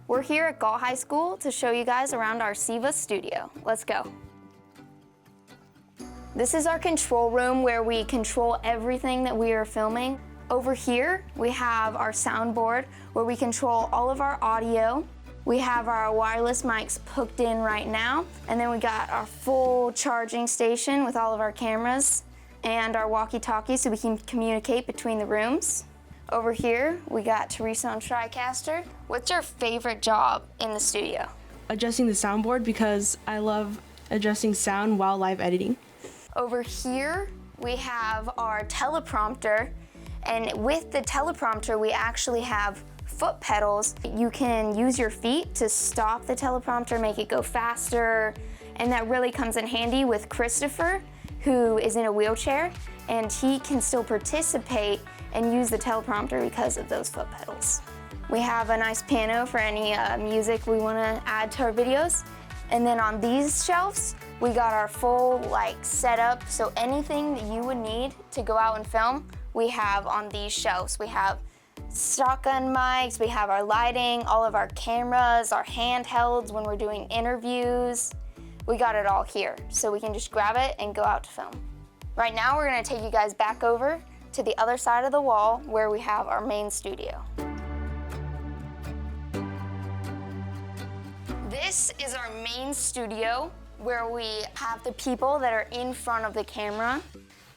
We're here at Galt High School to show you guys around our SEVA Studio. Let's go. This is our control room where we control everything that we are filming. Over here, we have our soundboard where we control all of our audio. We have our wireless mics hooked in right now, and then we got our full charging station with all of our cameras and our walkie-talkie so we can communicate between the rooms. Over here, we got Teresa on TriCaster. What's your favorite job in the studio? Adjusting the soundboard because I love adjusting sound while live editing. Over here, we have our teleprompter, and with the teleprompter, we actually have foot pedals. You can use your feet to stop the teleprompter, make it go faster, and that really comes in handy with Christopher, who is in a wheelchair, and he can still participate and use the teleprompter because of those foot pedals. We have a nice piano for any music we want to add to our videos. And then on these shelves, we got our full setup, so anything that you would need to go out and film, we have on these shelves. We have shotgun mics, we have our lighting, all of our cameras, our handhelds when we're doing interviews. We got it all here, so we can just grab it and go out to film. Right now, we're gonna take you guys back over to the other side of the wall where we have our main studio. This is our main studio where we have the people that are in front of the camera.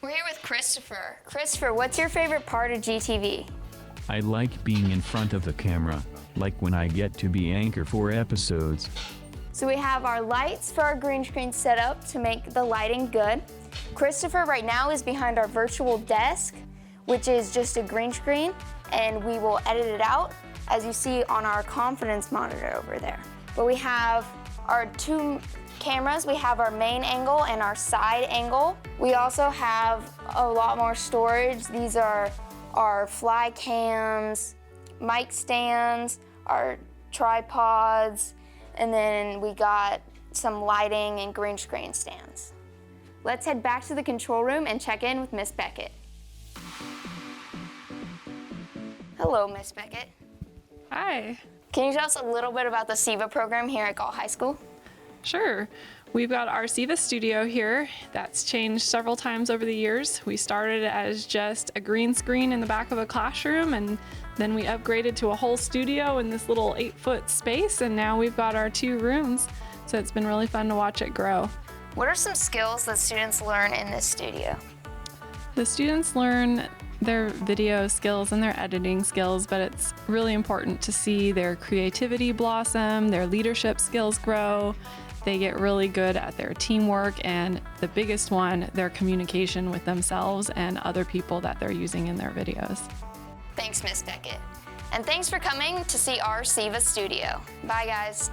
We're here with Christopher. Christopher, what's your favorite part of GTV? I like being in front of the camera, like when I get to be anchor for episodes. So we have our lights for our green screen setup to make the lighting good. Christopher right now is behind our virtual desk, which is just a green screen, and we will edit it out, as you see on our confidence monitor over there. But we have our two cameras. We have our main angle and our side angle. We also have a lot more storage. These are our fly cams, mic stands, our tripods, and then we got some lighting and green screen stands. Let's head back to the control room and check in with Miss Beckett. Hello, Miss Beckett. Hi. Can you tell us a little bit about the SEVA program here at Galt High School? Sure. We've got our SEVA Studio here. That's changed several times over the years. We started as just a green screen in the back of a classroom, and then we upgraded to a whole studio in this little 8-foot space, and now we've got our 2 rooms. So it's been really fun to watch it grow. What are some skills that students learn in this studio? The students learn their video skills and their editing skills, but it's really important to see their creativity blossom, their leadership skills grow. They get really good at their teamwork, and the biggest one, their communication with themselves and other people that they're using in their videos. Thanks, Miss Beckett. And thanks for coming to see our SEVA Studio. Bye, guys.